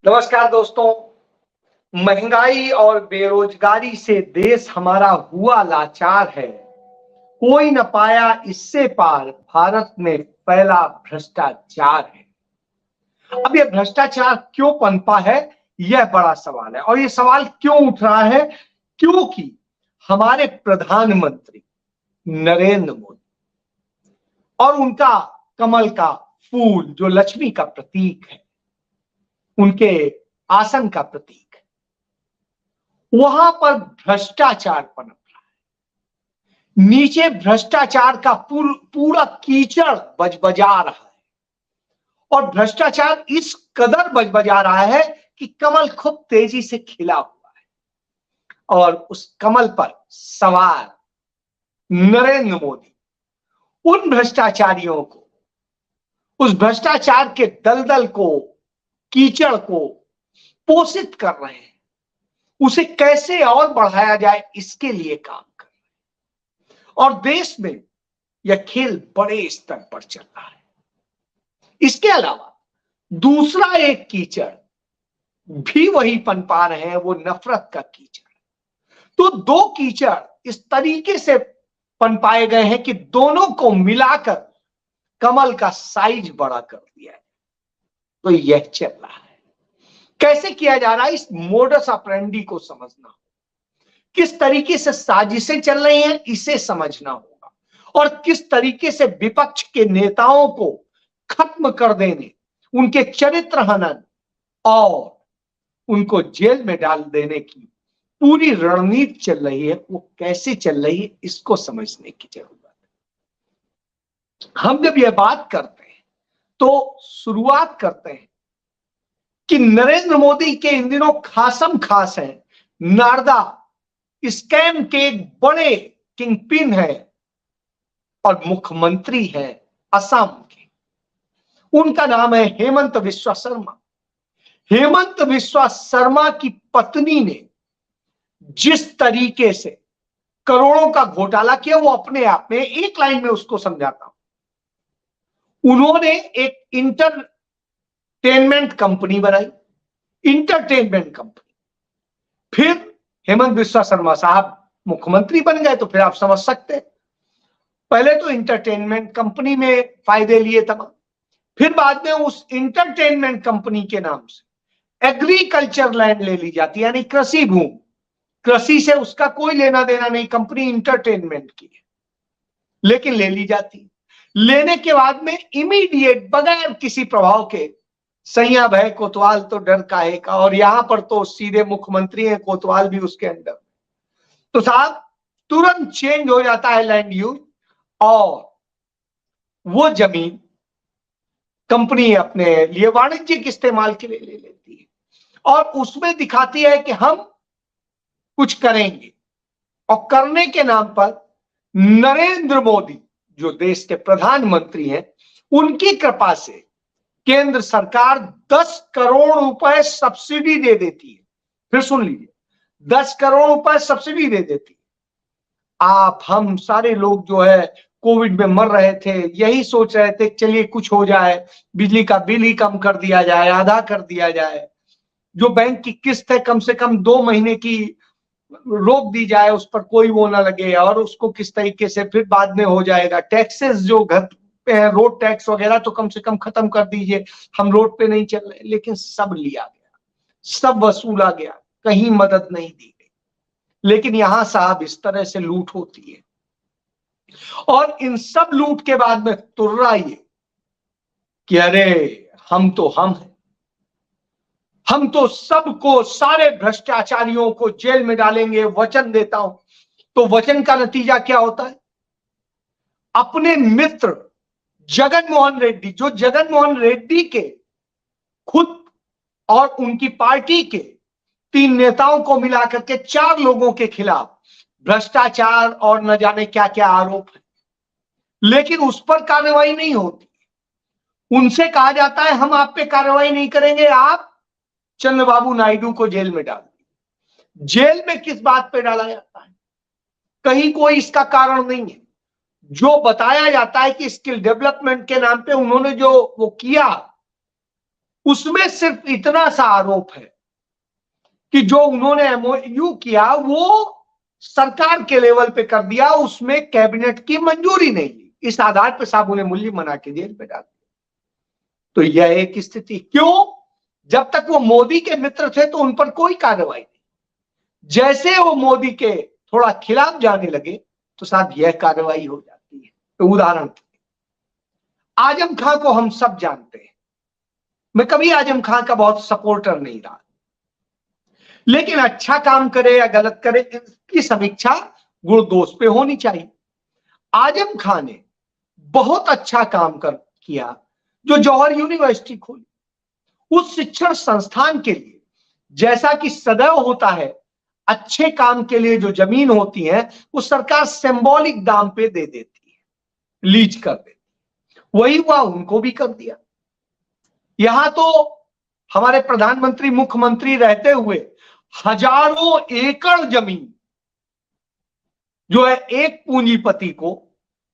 नमस्कार दोस्तों। महंगाई और बेरोजगारी से देश हमारा हुआ लाचार है। कोई न पाया इससे पार, भारत में फैला भ्रष्टाचार है। अब ये भ्रष्टाचार क्यों पनपा है, यह बड़ा सवाल है। और ये सवाल क्यों उठ रहा है? क्योंकि हमारे प्रधानमंत्री नरेंद्र मोदी और उनका कमल का फूल जो लक्ष्मी का प्रतीक है, उनके आसन का प्रतीक है, वहां पर भ्रष्टाचार पनप रहा है। नीचे भ्रष्टाचार का पूरा कीचड़ बजबजा रहा है। और भ्रष्टाचार इस कदर बजबजा रहा है कि कमल खूब तेजी से खिला हुआ है और उस कमल पर सवार नरेंद्र मोदी उन भ्रष्टाचारियों को, उस भ्रष्टाचार के दलदल को, कीचड़ को पोषित कर रहे हैं। उसे कैसे और बढ़ाया जाए, इसके लिए काम कर रहे हैं। और देश में यह खेल बड़े स्तर पर चल रहा है। इसके अलावा दूसरा एक कीचड़ भी वही पनपा रहे हैं, वो नफरत का कीचड़। तो दो कीचड़ इस तरीके से पनपाए गए हैं कि दोनों को मिलाकर कमल का साइज बड़ा कर दिया है। तो यह चल रहा है। कैसे किया जा रहा है, इस मोडस ऑपरेंडी को समझना होगा। किस तरीके से साजिशें चल रही हैं, इसे समझना होगा। और किस तरीके से विपक्ष के नेताओं को खत्म कर देने, उनके चरित्र हनन और उनको जेल में डाल देने की पूरी रणनीति चल रही है, वो कैसे चल रही है, इसको समझने की जरूरत है। हम जब यह बात करते हैं तो शुरुआत करते हैं कि नरेंद्र मोदी के इन दिनों खासम खास है, नारदा स्कैम के एक बड़े किंगपिन है और मुख्यमंत्री है असम के। उनका नाम है हेमंत बिस्वा शर्मा। हेमंत बिस्वा शर्मा की पत्नी ने जिस तरीके से करोड़ों का घोटाला किया, वो अपने आप में, एक लाइन में उसको समझाता हूं। उन्होंने एक इंटरटेनमेंट कंपनी बनाई, इंटरटेनमेंट कंपनी। फिर हेमंत बिस्वा शर्मा साहब मुख्यमंत्री बन गए, तो फिर आप समझ सकते हैं। पहले तो इंटरटेनमेंट कंपनी में फायदे लिए तमाम, फिर बाद में उस इंटरटेनमेंट कंपनी के नाम से एग्रीकल्चर लैंड ले ली जाती, यानी कृषि भूमि। कृषि से उसका कोई लेना देना नहीं, कंपनी इंटरटेनमेंट की है, लेकिन ले ली जाती। लेने के बाद में इमीडिएट, बगैर किसी प्रभाव के, सैया भय कोतवाल तो डर काहे का, और यहां पर तो सीधे मुख्यमंत्री हैं, कोतवाल भी उसके अंदर। तो साहब तुरंत चेंज हो जाता है लैंड यूज, और वो जमीन कंपनी अपने लिए वाणिज्यिक इस्तेमाल के लिए ले लेती है और उसमें दिखाती है कि हम कुछ करेंगे। और करने के नाम पर नरेंद्र मोदी जो देश के प्रधानमंत्री हैं, उनकी कृपा से केंद्र सरकार 10 करोड़ रुपए सब्सिडी दे देती है। फिर सुन लीजिए, 10 करोड़ रुपए सब्सिडी दे देती है। आप हम सारे लोग जो है कोविड में मर रहे थे, यही सोच रहे थे चलिए कुछ हो जाए, बिजली का बिल ही कम कर दिया जाए, आधा कर दिया जाए, जो बैंक की किस्त है कम से कम 2 महीने की रोक दी जाए, उस पर कोई वो ना लगे, और उसको किस तरीके से फिर बाद में हो जाएगा। टैक्सेस जो घर पे है, रोड टैक्स वगैरह, तो कम से कम खत्म कर दीजिए, हम रोड पे नहीं चल रहे। लेकिन सब लिया गया, सब वसूला गया, कहीं मदद नहीं दी गई। लेकिन यहां साहब इस तरह से लूट होती है। और इन सब लूट के बाद में तुर्रा ये कि अरे हम तो हम हैं, हम तो सबको, सारे भ्रष्टाचारियों को जेल में डालेंगे, वचन देता हूं। तो वचन का नतीजा क्या होता है? अपने मित्र जगन मोहन रेड्डी, जो जगन मोहन रेड्डी के खुद और उनकी पार्टी के 3 नेताओं को मिलाकर के 4 लोगों के खिलाफ भ्रष्टाचार और न जाने क्या क्या आरोप है, लेकिन उस पर कार्रवाई नहीं होती। उनसे कहा जाता है हम आप पे कार्रवाई नहीं करेंगे, आप चंद्रबाबू नायडू को जेल में डाल दीजिए। जेल में किस बात पे डाला जाता है? कहीं कोई इसका कारण नहीं है। जो बताया जाता है कि स्किल डेवलपमेंट के नाम पे उन्होंने जो वो किया, उसमें सिर्फ इतना सा आरोप है कि जो उन्होंने एमओयू किया वो सरकार के लेवल पे कर दिया, उसमें कैबिनेट की मंजूरी नहीं ली। इस आधार पर साहब उन्हें मूल्य मना के जेल पे डाल दिया। तो यह एक स्थिति। क्यों? जब तक वो मोदी के मित्र थे तो उन पर कोई कार्रवाई नहीं, जैसे वो मोदी के थोड़ा खिलाफ जाने लगे तो साहब यह कार्रवाई हो जाती है। तो उदाहरण आजम खां को हम सब जानते हैं, मैं कभी आजम खां का बहुत सपोर्टर नहीं रहा, लेकिन अच्छा काम करे या गलत करे इसकी समीक्षा गुण दोष पे होनी चाहिए। आजम खान ने बहुत अच्छा काम किया जो जौहर यूनिवर्सिटी खोली। उस शिक्षण संस्थान के लिए, जैसा कि सदैव होता है, अच्छे काम के लिए जो जमीन होती है वो सरकार सिंबॉलिक दाम पे दे देती है, लीज कर देती है। वही हुआ, उनको भी कर दिया। यहां तो हमारे प्रधानमंत्री मुख्यमंत्री रहते हुए हजारों एकड़ जमीन जो है एक पूंजीपति को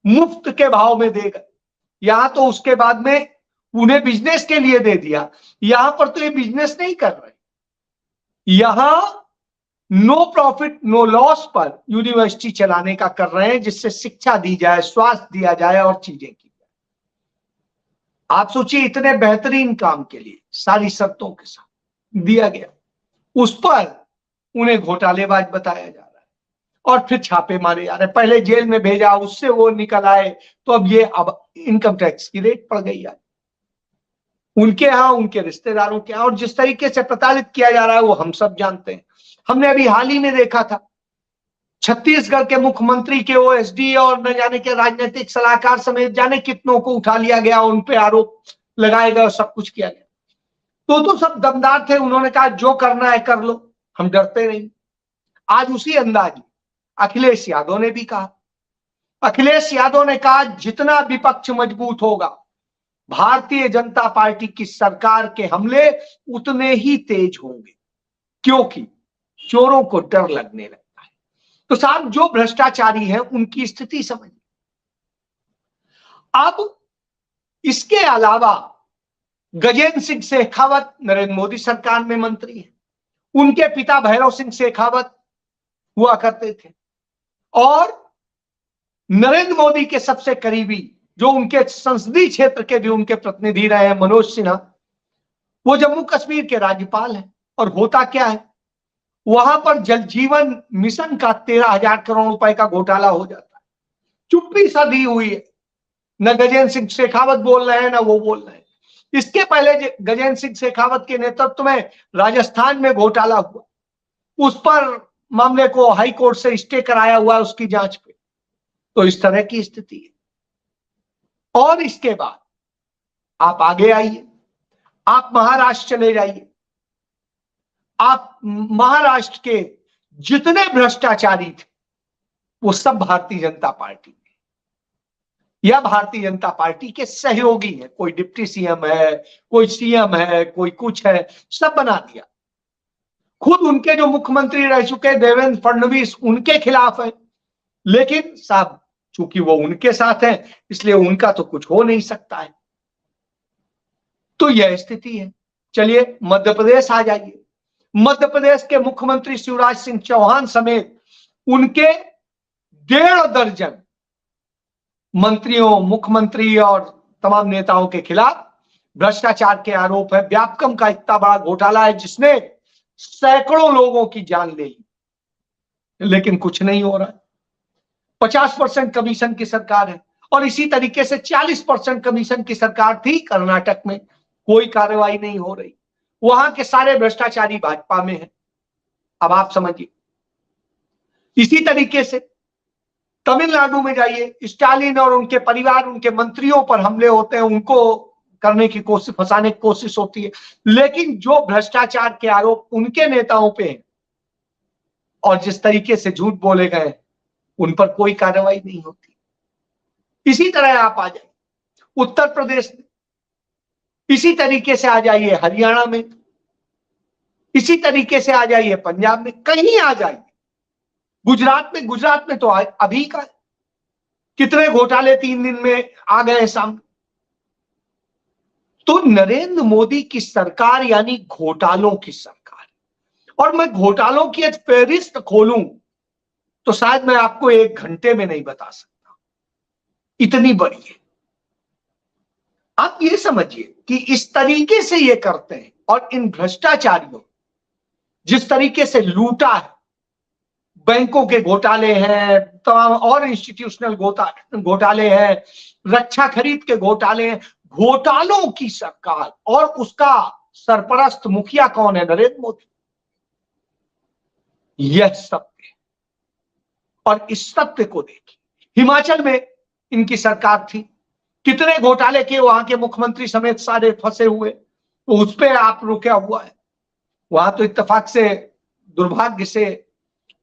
मुफ्त के भाव में देगा। यहां तो उसके बाद में उन्हें बिजनेस के लिए दे दिया। यहां पर तो ये बिजनेस नहीं कर रहे, यहां नो प्रॉफिट नो लॉस पर यूनिवर्सिटी चलाने का कर रहे हैं, जिससे शिक्षा दी जाए, स्वास्थ्य दिया जाए और चीजें की जाए। आप सोचिए, इतने बेहतरीन काम के लिए सारी शर्तों के साथ दिया गया, उस पर उन्हें घोटालेबाज बताया जा रहा है और फिर छापे मारे जा रहे हैं। पहले जेल में भेजा, उससे वो निकल आए, तो अब ये अब इनकम टैक्स की रेट पड़ गई है उनके यहां, उनके रिश्तेदारों के यहां, और जिस तरीके से प्रताड़ित किया जा रहा है वो हम सब जानते हैं। हमने अभी हाल ही में देखा था, छत्तीसगढ़ के मुख्यमंत्री के ओएसडी और न जाने के राजनीतिक सलाहकार समेत जाने कितनों को उठा लिया गया, उन पे आरोप लगाए गए और सब कुछ किया गया। तो सब दमदार थे, उन्होंने कहा जो करना है कर लो, हम डरते नहीं। आज उसी अंदाज अखिलेश यादव ने भी कहा, अखिलेश यादव ने कहा जितना विपक्ष मजबूत होगा, भारतीय जनता पार्टी की सरकार के हमले उतने ही तेज होंगे, क्योंकि चोरों को डर लगने लगता है। तो साहब जो भ्रष्टाचारी हैं उनकी स्थिति समझिए। अब इसके अलावा गजेंद्र सिंह शेखावत नरेंद्र मोदी सरकार में मंत्री है, उनके पिता भैरव सिंह शेखावत हुआ करते थे, और नरेंद्र मोदी के सबसे करीबी जो उनके संसदीय क्षेत्र के भी उनके प्रतिनिधि रहे हैं, मनोज सिन्हा, वो जम्मू कश्मीर के राज्यपाल हैं। और होता क्या है, वहां पर जल जीवन मिशन का 13,000 करोड़ रुपए का घोटाला हो जाता है। चुप्पी सा दी हुई है, न गजेंद्र सिंह शेखावत बोल रहे हैं, ना वो बोल रहे हैं। इसके पहले गजेंद्र सिंह शेखावत के नेतृत्व में राजस्थान में घोटाला हुआ, उस पर मामले को हाई कोर्ट से स्टे कराया हुआ है उसकी जांच पे। तो इस तरह की स्थिति है। और इसके बाद आप आगे आइए, आप महाराष्ट्र चले जाइए, आप महाराष्ट्र के जितने भ्रष्टाचारी थे वो सब भारतीय जनता पार्टी या भारतीय जनता पार्टी के सहयोगी हैं। कोई डिप्टी सीएम है, कोई सीएम है, कोई कुछ है, सब बना दिया। खुद उनके जो मुख्यमंत्री रह चुके देवेंद्र फडणवीस उनके खिलाफ है, लेकिन साहब चूंकि वो उनके साथ है इसलिए उनका तो कुछ हो नहीं सकता है। तो यह स्थिति है। चलिए मध्य प्रदेश आ जाइए। मध्य प्रदेश के मुख्यमंत्री शिवराज सिंह चौहान समेत उनके 1.5 दर्जन मंत्रियों, मुख्यमंत्री और तमाम नेताओं के खिलाफ भ्रष्टाचार के आरोप है। व्यापकम का इतना बड़ा घोटाला है जिसने सैकड़ों लोगों की जान ले ली, लेकिन कुछ नहीं हो रहा है। 50% कमीशन की सरकार है, और इसी तरीके से 40% कमीशन की सरकार थी कर्नाटक में, कोई कार्रवाई नहीं हो रही। वहां के सारे भ्रष्टाचारी भाजपा में है। अब आप समझिए, इसी तरीके से तमिलनाडु में जाइए, स्टालिन और उनके परिवार, उनके मंत्रियों पर हमले होते हैं, उनको करने की कोशिश, फंसाने की कोशिश होती है, लेकिन जो भ्रष्टाचार के आरोप उनके नेताओं पे हैं और जिस तरीके से झूठ बोले गए उन पर कोई कार्रवाई नहीं होती। इसी तरह आप आ जाइए उत्तर प्रदेश में, इसी तरीके से आ जाइए हरियाणा में, इसी तरीके से आ जाइए पंजाब में, कहीं आ जाइए, गुजरात में तो अभी का कितने घोटाले 3 दिन में आ गए सामने। तो नरेंद्र मोदी की सरकार यानी घोटालों की सरकार, और मैं घोटालों की एक फेहरिस्त खोलूं तो शायद मैं आपको 1 घंटे में नहीं बता सकता, इतनी बड़ी है। आप ये समझिए कि इस तरीके से ये करते हैं, और इन भ्रष्टाचारियों जिस तरीके से लूटा है, बैंकों के घोटाले हैं, तमाम और इंस्टीट्यूशनल घोटाले हैं, रक्षा खरीद के घोटाले हैं, घोटालों की सरकार, और उसका सरपरस्त मुखिया कौन है? नरेंद्र मोदी। यह सत्य है, और इस सत्य को देखिए, हिमाचल में इनकी सरकार थी, कितने घोटाले के वहां के मुख्यमंत्री समेत सारे फंसे हुए, तो उस पर आप रुका हुआ है। वहां तो इत्तेफाक से, दुर्भाग्य से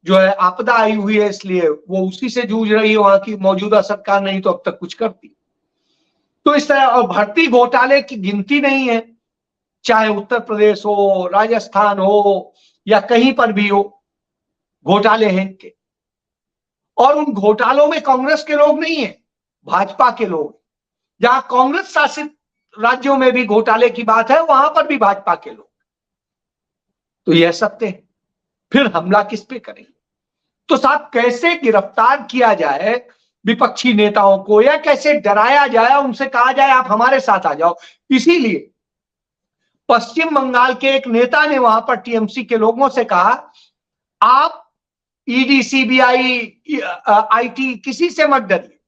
जो है आपदा आई हुई है, इसलिए वो उसी से जूझ रही है वहां की मौजूदा सरकार, नहीं तो अब तक कुछ करती। तो इस तरह, और भर्ती घोटाले की गिनती नहीं है, चाहे उत्तर प्रदेश हो, राजस्थान हो, या कहीं पर भी हो, घोटाले हैं इनके। और उन घोटालों में कांग्रेस के लोग नहीं है, भाजपा के लोग। जहां कांग्रेस शासित राज्यों में भी घोटाले की बात है, वहां पर भी भाजपा के लोग। तो यह सत्य है, फिर हमला किस पे करेंगे? तो साहब, कैसे गिरफ्तार किया जाए विपक्षी नेताओं को, या कैसे डराया जाए, उनसे कहा जाए आप हमारे साथ आ जाओ। इसीलिए पश्चिम बंगाल के एक नेता ने वहां पर टीएमसी के लोगों से कहा, आप ईडी, सीबीआई, आईटी, किसी से मत डरिए,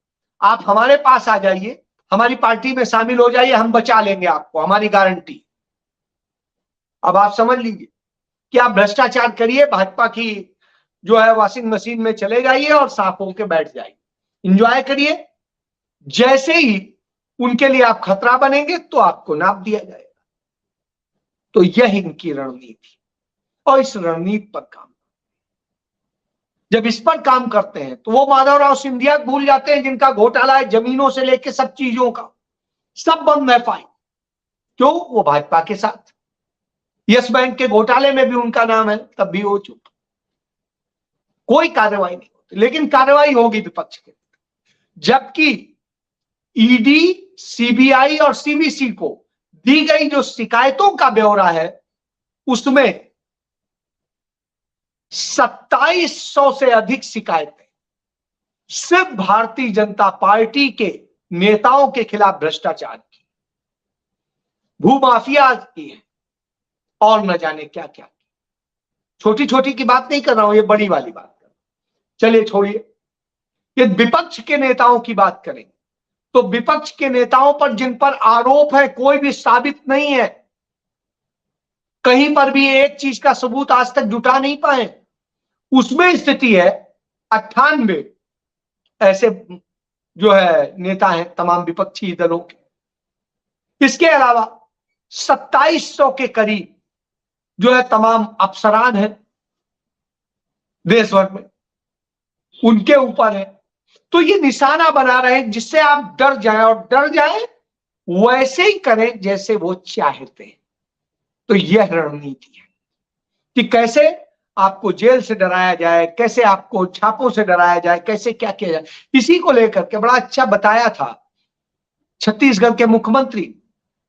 आप हमारे पास आ जाइए, हमारी पार्टी में शामिल हो जाइए, हम बचा लेंगे आपको, हमारी गारंटी। अब आप समझ लीजिए कि आप भ्रष्टाचार करिए, भाजपा की जो है वॉशिंग मशीन में चले जाइए और साफ होकर बैठ जाइए, इंजॉय करिए। जैसे ही उनके लिए आप खतरा बनेंगे तो आपको नाप दिया जाएगा। तो यह इनकी रणनीति, और इस रणनीति पर काम, जब इस पर काम करते हैं तो वो माधवराव सिंधिया भूल जाते हैं, जिनका घोटाला है जमीनों से लेकर सब चीजों का, सब बंद है फाइल। क्यों? वो भाजपा के साथ। यस बैंक के घोटाले में भी उनका नाम है, तब भी हो चुका, कोई कार्रवाई नहीं होती, लेकिन कार्रवाई होगी विपक्ष के। जबकि ईडी, सीबीआई और सीबीसी को दी गई जो शिकायतों का ब्यौरा है, उसमें 2700 से अधिक शिकायतें सिर्फ भारतीय जनता पार्टी के नेताओं के खिलाफ भ्रष्टाचार की, भूमाफिया की है, और न जाने क्या क्या। छोटी छोटी की बात नहीं कर रहा हूं, ये बड़ी वाली बात कर रहा हूं। चलिए छोड़िए, ये विपक्ष के नेताओं की बात करेंगे तो विपक्ष के नेताओं पर जिन पर आरोप है, कोई भी साबित नहीं है, कहीं पर भी एक चीज का सबूत आज तक जुटा नहीं पाए, उसमें स्थिति है 98 ऐसे जो है नेता हैं तमाम विपक्षी दलों के। इसके अलावा 2700 के करीब जो है तमाम अफसरान हैं देश भर में, उनके ऊपर है। तो ये निशाना बना रहे हैं जिससे आप डर जाएं, और डर जाएं वैसे ही करें जैसे वो चाहते हैं। तो यह रणनीति है कि कैसे आपको जेल से डराया जाए, कैसे आपको छापों से डराया जाए, कैसे क्या किया जाए। इसी को लेकर के बड़ा अच्छा बताया था छत्तीसगढ़ के मुख्यमंत्री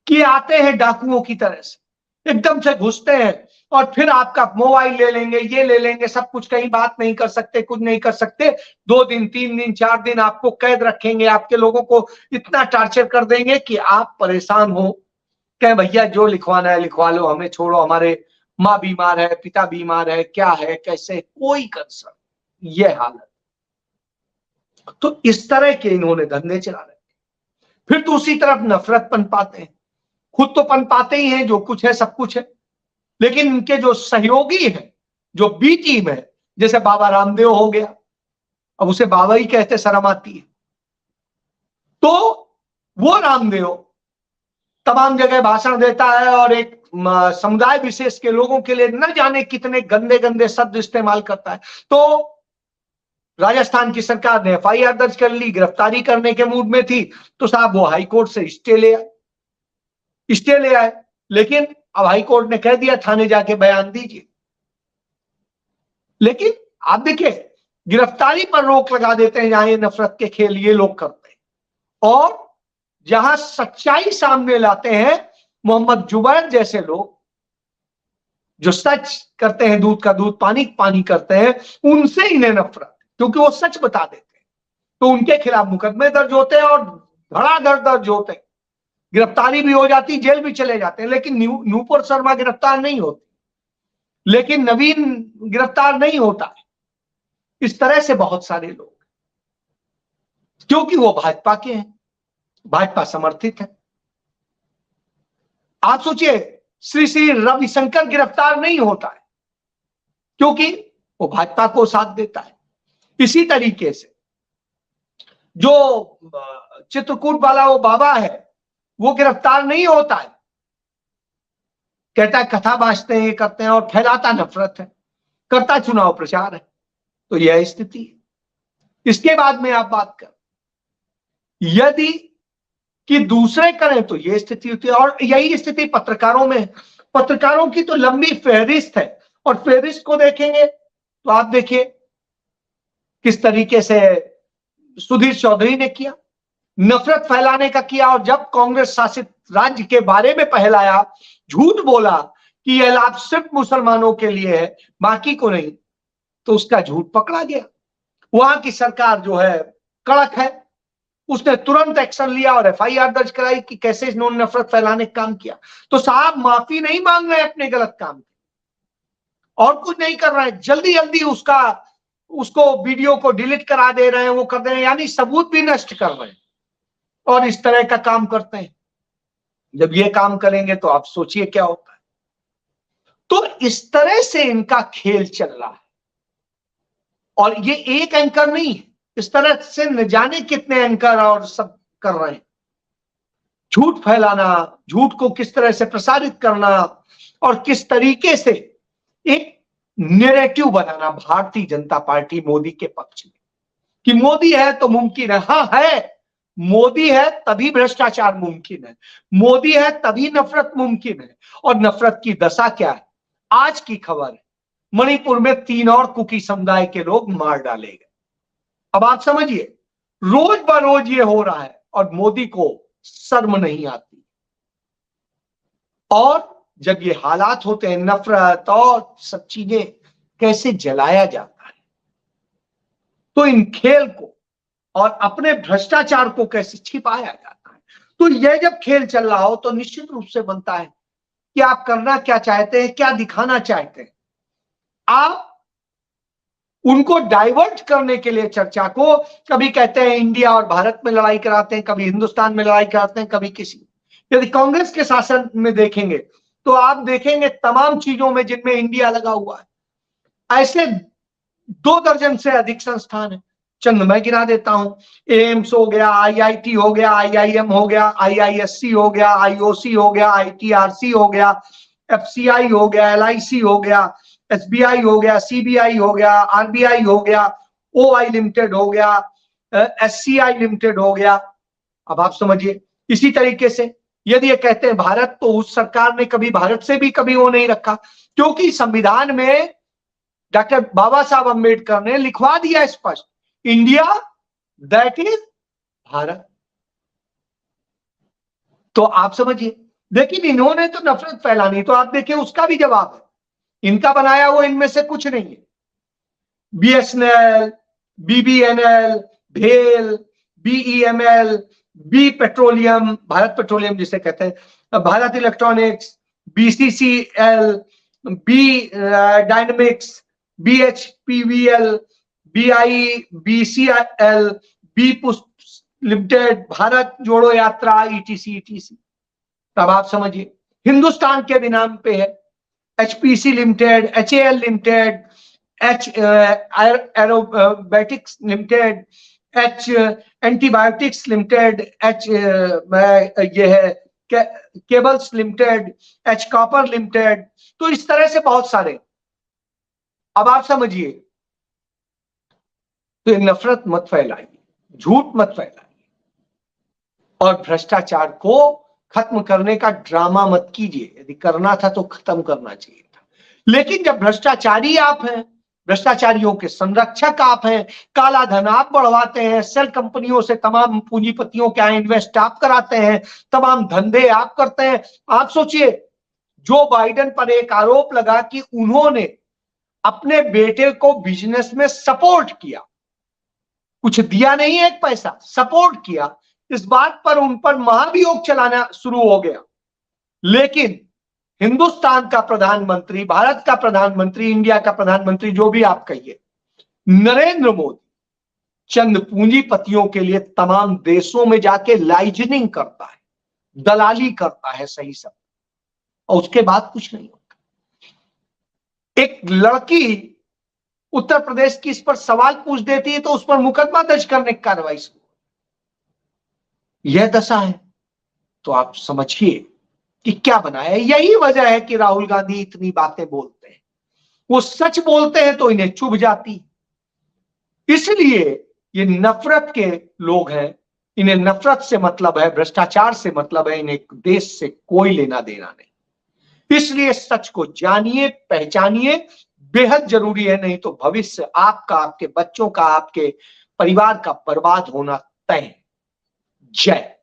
कि आते हैं डाकुओं की तरह से, एकदम से घुसते हैं और फिर आपका मोबाइल ले लेंगे, ये ले लेंगे, सब कुछ, कहीं बात नहीं कर सकते, कुछ नहीं कर सकते। 2 दिन, 3 दिन, 4 दिन आपको कैद रखेंगे, आपके लोगों को इतना टार्चर कर देंगे कि आप परेशान हो, कहें भैया जो लिखवाना है लिखवा लो, हमें छोड़ो, हमारे माँ बीमार है, पिता बीमार है, क्या है, कैसे, कोई कंसर्न। यह हालत। तो इस तरह के इन्होंने धंधे चला रहे। फिर दूसरी तरफ नफरत पनपाते हैं, खुद तो पनपाते ही हैं, जो कुछ है सब कुछ है, लेकिन इनके जो सहयोगी हैं, जो बी टीम है, जैसे बाबा रामदेव हो गया, अब उसे बाबा ही कहते, शर्म आती है, तो वो रामदेव तमाम जगह भाषण देता है और एक समुदाय विशेष के लोगों के लिए न जाने कितने गंदे गंदे शब्द इस्तेमाल करता है। तो राजस्थान की सरकार ने एफआईआर दर्ज कर ली, गिरफ्तारी करने के मूड में थी, तो साहब वो हाईकोर्ट से स्टे ले आए, लेकिन अब हाईकोर्ट ने कह दिया थाने जाके बयान दीजिए। लेकिन आप देखिए, गिरफ्तारी पर रोक लगा देते हैं, जहां ये नफरत के खेल ये लोग करते हैं, और जहां सच्चाई सामने लाते हैं मोहम्मद जुबैर जैसे लोग जो सच करते हैं, दूध का दूध पानी पानी करते हैं, उनसे इन्हें नफरत, क्योंकि वो सच बता देते हैं। तो उनके खिलाफ मुकदमे दर्ज होते हैं और धड़ाधड़ दर्ज होते हैं, गिरफ्तारी भी हो जाती, जेल भी चले जाते हैं। लेकिन नूपुर शर्मा गिरफ्तार नहीं होती, लेकिन नवीन गिरफ्तार नहीं होता है। इस तरह से बहुत सारे लोग, क्योंकि वो भाजपा के हैं, भाजपा समर्थित है। आप सोचिए, श्री श्री रविशंकर गिरफ्तार नहीं होता है, क्योंकि वो भाजपा को साथ देता है। इसी तरीके से जो चित्रकूट वाला वो बाबा है, वो गिरफ्तार नहीं होता है, कहता है कथा बांचते हैं, करते हैं, और फैलाता नफरत है, करता चुनाव प्रचार है। तो यह स्थिति है। इसके बाद में आप बात कर, यदि कि दूसरे करें तो यह स्थिति होती है, और यही स्थिति पत्रकारों में। पत्रकारों की तो लंबी फहरिस्त है, और फहरिस्त को देखेंगे तो आप देखिए किस तरीके से सुधीर चौधरी ने किया, नफरत फैलाने का किया। और जब कांग्रेस शासित राज्य के बारे में पहलाया, झूठ बोला कि यह लाभ सिर्फ मुसलमानों के लिए है, बाकी को नहीं, तो उसका झूठ पकड़ा गया। वहां की सरकार जो है कड़क है, उसने तुरंत एक्शन लिया और एफआईआर दर्ज कराई कि कैसे इन्होंने नफरत फैलाने का काम किया। तो साहब माफी नहीं मांग रहे अपने गलत काम की, और कुछ नहीं कर रहे हैं, जल्दी जल्दी उसको वीडियो को डिलीट करा दे रहे हैं, वो कर दे रहे हैं, यानी सबूत भी नष्ट कर रहे हैं, और इस तरह का काम करते हैं। जब ये काम करेंगे तो आप सोचिए क्या होता है। तो इस तरह से इनका खेल चल रहा है, और ये एक एंकर नहीं है, इस तरह से न जाने कितने एंकर और सब कर रहे हैं। झूठ फैलाना, झूठ को किस तरह से प्रसारित करना, और किस तरीके से एक नैरेटिव बनाना भारतीय जनता पार्टी मोदी के पक्ष में, कि मोदी है तो मुमकिन है। हाँ है, मोदी है तभी भ्रष्टाचार मुमकिन है, मोदी है तभी नफरत मुमकिन है। और नफरत की दशा क्या है, आज की खबर है, मणिपुर में 3 और कुकी समुदाय के लोग मार डाले गए। अब आप समझिए, रोज बरोज ये हो रहा है, और मोदी को शर्म नहीं आती। और जब ये हालात होते हैं, नफरत और सब चीजें कैसे जलाया जाता है, तो इन खेल को और अपने भ्रष्टाचार को कैसे छिपाया जाता है। तो यह जब खेल चल रहा हो, तो निश्चित रूप से बनता है कि आप करना क्या चाहते हैं, क्या दिखाना चाहते हैं। आप उनको डाइवर्ट करने के लिए चर्चा को, कभी कहते हैं इंडिया और भारत में लड़ाई कराते हैं, कभी हिंदुस्तान में लड़ाई कराते हैं, कभी किसी। यदि कांग्रेस के शासन में देखेंगे तो आप देखेंगे तमाम चीजों में जिनमें इंडिया लगा हुआ है, ऐसे 2 दर्जन से अधिक संस्थान है। चंद मैं गिना देता हूं, एम्स हो गया, आईआईटी हो गया, आईआईएम हो गया, आईआईएससी हो गया, आईओसी हो गया, आईटीआरसी हो गया, एफसीआई हो गया, एलआईसी हो गया, एसबीआई हो गया, सीबीआई हो गया, आरबीआई हो गया, ओआई लिमिटेड हो गया, एससीआई लिमिटेड हो गया। अब आप समझिए, इसी तरीके से यदि ये कहते हैं भारत, तो उस सरकार ने कभी भारत से भी कभी वो नहीं रखा, क्योंकि संविधान में डॉक्टर बाबा साहब अम्बेडकर ने लिखवा दिया स्पष्ट, इंडिया दैट इज भारत। तो आप समझिए, लेकिन इन्होंने तो नफरत फैलानी, तो आप देखिए उसका भी जवाब है, इनका बनाया हुआ इनमें से कुछ नहीं है। बीएसएनएल, बीबीएनएल, भेल, BEML, B petroleum, Bharat petroleum जिसे कहते हैं, Bharat electronics, BCCL, B dynamics, BHPVL, BI, BCL, B पुष्प limited, Bharat Jodo Yatra, etc etc. तब आप समझिए, हिंदुस्तान के भी नाम पे है, HPC limited, HAL limited, H aerobatics limited, H antibiotics limited, H ये है cables limited, H copper limited. तो इस तरह से बहुत सारे। अब आप समझिए, तो नफरत मत फैलाइए, झूठ मत फैलाइए, और भ्रष्टाचार को खत्म करने का ड्रामा मत कीजिए। यदि करना था तो खत्म करना चाहिए था, लेकिन जब भ्रष्टाचारी आप हैं भ्रष्टाचारियों के संरक्षक आप हैं, काला धन आप बढ़वाते हैं, सेल कंपनियों से तमाम पूंजीपतियों के यहाँ इन्वेस्ट आप कराते हैं, तमाम धंधे आप करते हैं। आप सोचिए, जो बाइडेन पर एक आरोप लगा कि उन्होंने अपने बेटे को बिजनेस में सपोर्ट किया, कुछ दिया नहीं है, एक पैसा सपोर्ट किया, इस बात पर उन पर महाभियोग चलाना शुरू हो गया। लेकिन हिंदुस्तान का प्रधानमंत्री, भारत का प्रधानमंत्री, इंडिया का प्रधानमंत्री, जो भी आप कहिए, नरेंद्र मोदी चंद पूंजीपतियों के लिए तमाम देशों में जाके लाइजनिंग करता है, दलाली करता है, सही सब, और उसके बाद कुछ नहीं होता। एक लड़की उत्तर प्रदेश की इस पर सवाल पूछ देती है तो उस पर मुकदमा दर्ज करने की कार्रवाई शुरू, यह दशा है। तो आप समझिए कि क्या बना है। यही वजह है कि राहुल गांधी इतनी बातें बोलते हैं, वो सच बोलते हैं तो इन्हें चुभ जाती, इसलिए ये नफरत के लोग हैं, इन्हें नफरत से मतलब है, भ्रष्टाचार से मतलब है, इन्हें देश से कोई लेना देना नहीं। इसलिए सच को जानिए, पहचानिए, बेहद जरूरी है, नहीं तो भविष्य आपका, आपके बच्चों का, आपके परिवार का बर्बाद होना तय है। जय।